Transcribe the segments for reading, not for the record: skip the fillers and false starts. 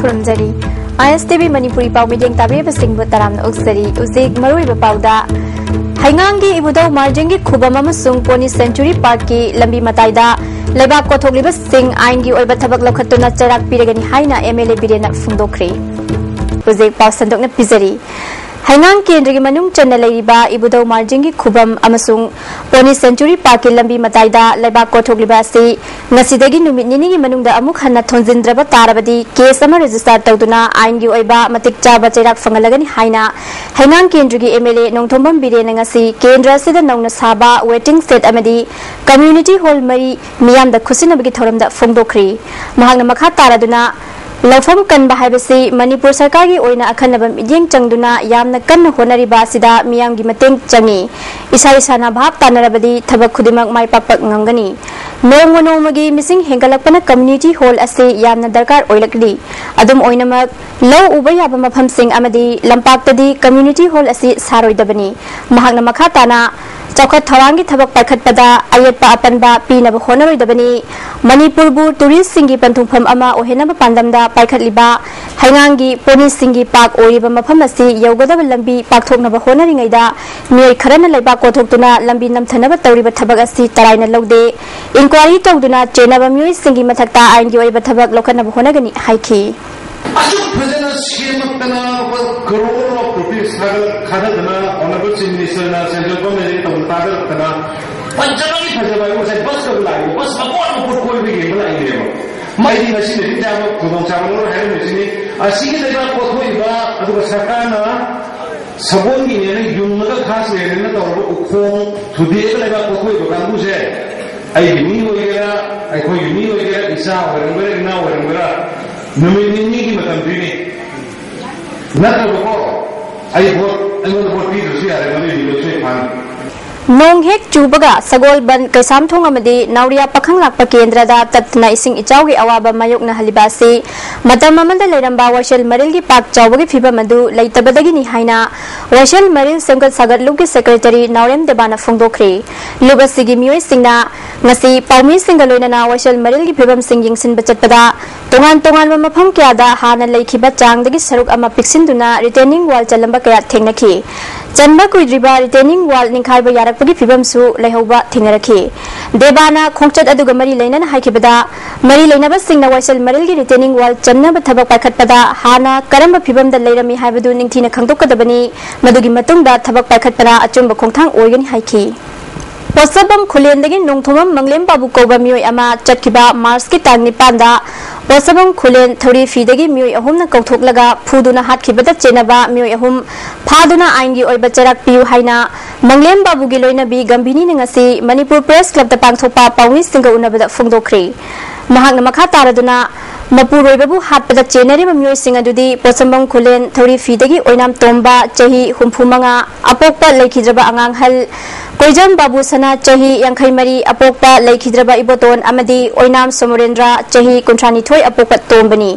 खुरमजरी ISTV Manipuri Pau Meeting Tabi Singh Taram Uxari Uzik Marui Bapauda Haingangi Ibudau Marjingi Kubama Sung Pony Century Park ki Lambi Mataida Lebak Kotoglibus Singh Aingi Oibatabak Lokatuna Charak Piragani Haina MLA Birena Fundokri Uzik Pau Sandokna Pizari Haingang Kendri Manung Chanalaiba Ibudau Marjingi Kubam Amasung Pony Century Park ki Lambi Mataida Lebak Kotoglibasi Nasidagi Numini Manung Amuk Hana Tonzindraba Tarabadi case ama register Tauduna Aingi Oiba Matik Jaba Cherak Fangalagani Haina Haingang Kendri MLA Nongtombam Birenangasi Kendra Sida Nongna Saba Waiting State Amadi Community Hall Mari Miam the Kusinabagi Thoram the Fungdokri Mahana Makha Taraduna Lafam kan bahayabasi Manipur Sarkari oina akhanabam idyeng changduna yamna kan honariba sida miyamgi mateng changi isa na bhab tanarabadi thabak khudimak mai pakpak ngamgani nongmagi missing hengalakpana community hall ase yamna darkar oilakli adum oinamak law uba yaba mafam sing amadi lampaktadi community hall ase saroidabani mahakna makha tana Chaukat Thawangi Thabak Pakhatpada Ayatpa Apanba Pinaba Honaroidabani Manipur bu tourist singi panthungpham ama ohenaba pandamda paikhatliba Haingangi Pony Singi Park Oriba Mafam asi Yaugadaba Lambi Pakthoknaba Honaringaida Miai Kharana Laiba Kothokduna Lambi Namthanaba Tawriba Thabak asi Taraina Lode Inquiry Tawduna Chenaba Miai Singi Mathakta Aingi Oiba Thabak Lokanaba Honagani Haiki Honorable Chief Minister na Central Government tabutagar kana panchami phajaba ko sai bus ka lai bus ma ko koi bi ge lai ge mai di nasi ne ta ko thong cha mo hai ne ni asi ge da ko thoi ba adu sakana sabon gi ne yung ma khas ne ne to ro khong thudi ga la ko thoi ba kan bu se ai ni ho ge ai ko ni ho ge isa wa re na wa re numi ni gi ma tam bi ni na ko ai bo Nong hek chubaga sagol ban kasam thong amadi nauria pakhang lakpa kendra da tatna ising ichawgi awaba mayok na halibasi matam amanda leiramba washel maril gi pak chawgi phiba madu leitabadagi ni haina washel maril semkat sagar lugi secretary naurem debana phongdokri lubasigi mioi singna ngasi paumi singaloina na washel maril gi phibam singjing sin bachatpada tongan mafam kya da hana leikhiba changdagi saruk ama piksinduna retaining wall chalamba kaya thengnaki Chanba kuidriba retaining wall ninkhaiba yarakpagi phibam su laihoba thingarakhi debana khongchat aduga mari lainana haikibada mari lainaba singna wasal maril gi retaining wall channaba thabak paikhatpada hana karamba phibam da leirami haibadu ningthina khangdokadabani madugi matungda thabak paikhatpana achumba khongthang oigani haiki Wasabam Kulendagi Nongthomam Manglem Babu Koba Mui Ama Chatkiba Marski Tangni Panda Wasabam Kulen Thori Fidagi Mui Ahumna Kautoklaga Puduna Hatkibada Chenaba Mui Ahum Paduna Aingi Oiba Charak Piu Haina Manglem Babu Giloina Bi Gambini Nangasi Manipur Press Club the Pangthopa Pauni Singa Unabada Fungdokri Mahakna Makha Taraduna Mapuroi Babu Hatpada Chenari Mui Singadudi Wasabam Kulen Thori Fidagi Oinam Tomba Chahi Humpumanga Apokpa Laikhidraba Angang Hal Koijan Babu Sana Chahi Yankai Mari Apokpa Laikhidraba Iboton Amadi Oinam Somorendra Chahi Kuntrani Toy Apokat Tombani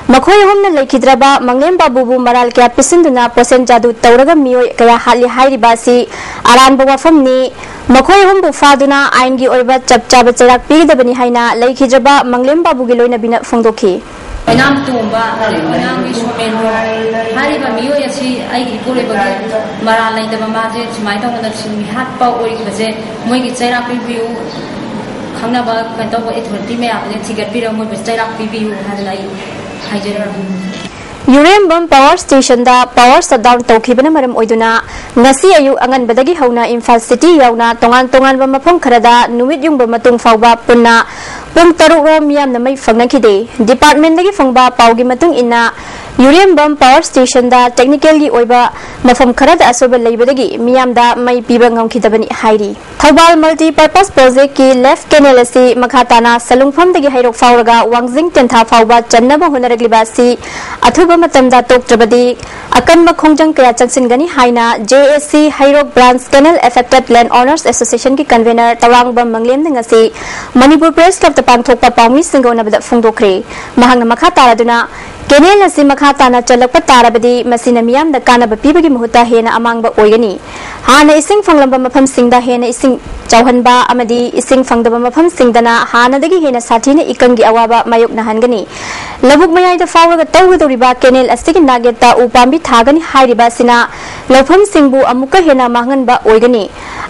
Makoy Homna Laikhidraba Manglem Babu Maral Kya Pisinduna Posen Jadu Tauraga Mio Kaya Hali Hairi Basi Aran Bawafamni Makoy Hombu Faduna Aingi Oiba Chapchaba Charak Pidabani Haina Laikhidraba Manglem Babu Giloina Bina Fungdoki Oinam Tumba, Oinam Isumendo, Hariba Mio Yasi, I Pureba, Marala de Mamaje, Sumaita, and had power was it, Mogi Sarah review, Kanaba, Kanto, it will be made, let's get Pira with Sarah review, had like Hydra. Urembam Power Station da Power Shutdown Tokibana Maram Oiduna, Nasi Ayu Angan Badagi Hauna Infal City Yauna, Tongan Bamapong Karada, Nuit Yung Bamatung Fauba Puna, Pum Taru Miam the May Fanakide, Department Lagi Fangba Paugi Matung Inna, Urembam Power Station da Technically Oiba, Mafam Karada Asoba Labadagi, Miam da May Pibangam Kitabani Hairi. Thobal Multi-Purpose Project ki Left Canalasi Makhatana, Salung Fam the Hairok Fauraga, Wangzing Tenta Fauba, Chanaba Honaraglibasi, Atuba Matamda Tok Trabadi, Akan Makongjang Kaya Chansingani Haina, JSC Hairok Branch Canal Affected Land Owners Association ki convener Tawang Bam Manglem Ngasi, Manipur Press Club the Pangthopa Paumi Singona Fungdokre, Mahanga Makataraduna, Kenel Nasi Makhatana Chalakpa Tarabadi, Masinamiam the Kanaba Pibagi Muhuta Hena Amangba Oyani, Hana Ising Fanglamba Mapam Singda Hena Ising Chauhanba Amadi Ising Fangdaba Mapam Singdana, Hana the Hena Satina Ikangi Awaba Mayuk Nahangani. Labuk mayai da fauraga tawgadoriba kenel asigi nageta upambi thagani hairiba sina lawpham singbu amuka hena manganba oigani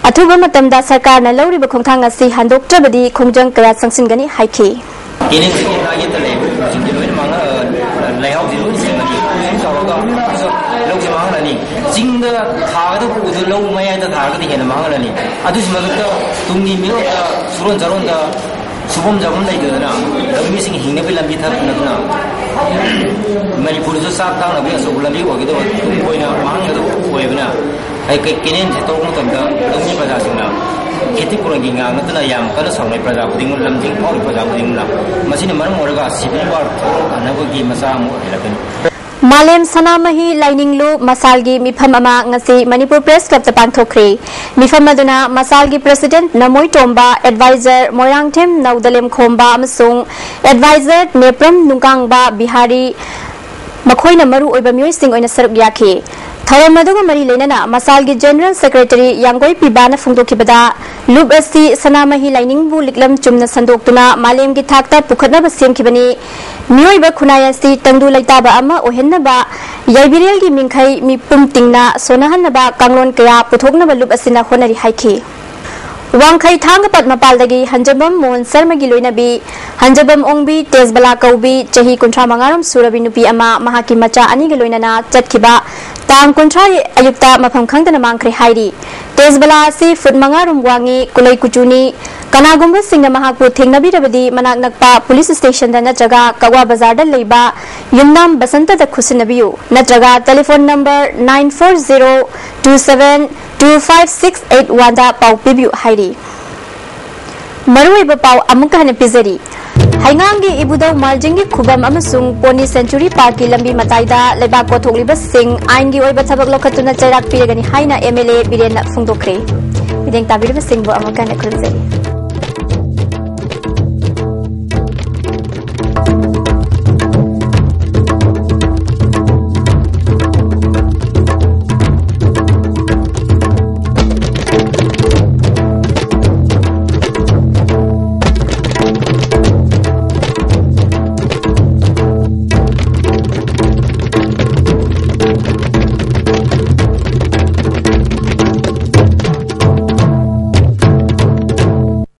athuba matamda sarkarna lawriba khongthang asi handoktrabadi khongjang kaya sangsingani haiki kenel sigi nageta lebu singji loina manga laihau ji loina singani sing sawaga lawji mangani jingda thagada budu law mayai da thagadi hena mangani adusi madukta tungni miro suron jaronda Shubham जबम नहीं करना लंबी सिंह हिंगे भी लंबी था ना मणिपुर जो सात तांग लंबी असोग लंबी हो गई तो कोई ना मांग तो कोई भी ना आई किनेन से तो मुतम दा लंबी प्रजा सिंह ना खेती पुरंगी गांग तो ना याम कर सामने प्रजा बुदिंग लंबिंग और प्रजा बुदिंग ना मशीन मरम मोरगा सिबिल बार अनबगी मसा मो हेलकन Malem Sanamahi Laininglu Masalgi Mifam Ama Ngasi Manipur Press Club Tapanthokri Mifam Maduna Masalgi President Namoy Tomba Advisor Moirangthem Naudalem Khomba Amasung Advisor Nepram Nungkangba Bihari Makhoina Maru Oiba Myoy Sing Oina Saruk Yaki Tharam Maduga Mari Lenana Masalgi General Secretary Yangoi Pibana Fungdokibada Lub Asi Sanamahi Lainingbu Liklam Chumna Sandoktuna Malem Gi Thakta Pukhatna Basem Kibani Myoy ba khunaya si tangdu laita ba ama ohenna ba yaibirel gi mingkhai mi pum tingna sonahan ba kanglon kaya puthokna ba lup asina khonari haiki wangkhai thang pat mapal dagi hanjabam mon sarma gi loina bi hanjabam ongbi tezbala kaubi chahi kuntra mangaram surabi nupi ama mahaki macha ani gi loina na chatkiba tang kuntra ayukta mapham khangdana mangkhre hairi tezbala si fut mangarum wangi kulai kuchuni Kanagumba Singha Mahapu Thingnabi Rabadi Manak Nakpa Police Station da Natraga Kawa Bazar da Leiba Yumnam Basanta da Khusinabiyu Natraga telephone number 940272561 da Pau Pibiu Hairi Marui ba Pau Amuka Hana Pizari Haingangi Ibudau Maljingi Kubam Amasung Pony Century Park Lambi Mataida Leba Kotholiba Singh Aingi Oiba Thabak Lokatuna Chairak Piragani Haina MLA Birena Fungdokre Bideng Tabirba Singh Bo Amuka Hana Khulzari